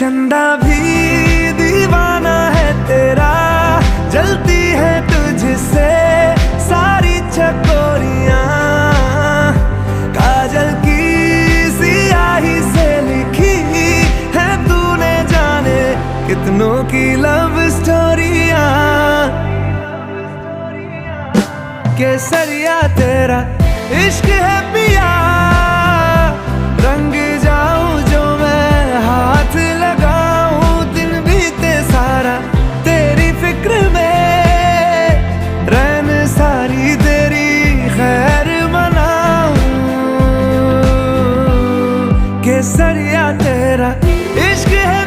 चंदा भी दीवाना है तेरा, जलती है तुझसे सारी चकोरियां। काजल की सियाही से लिखी है तूने जाने कितनों की लव स्टोरियां। केसरिया तेरा इश्क है पिया, रंग जाऊं जो मैं हाथ लगाऊं, दिन बीते सारा तेरी फिक्र में, रैन सारी तेरी खैर मनाऊं। केसरिया तेरा इश्क है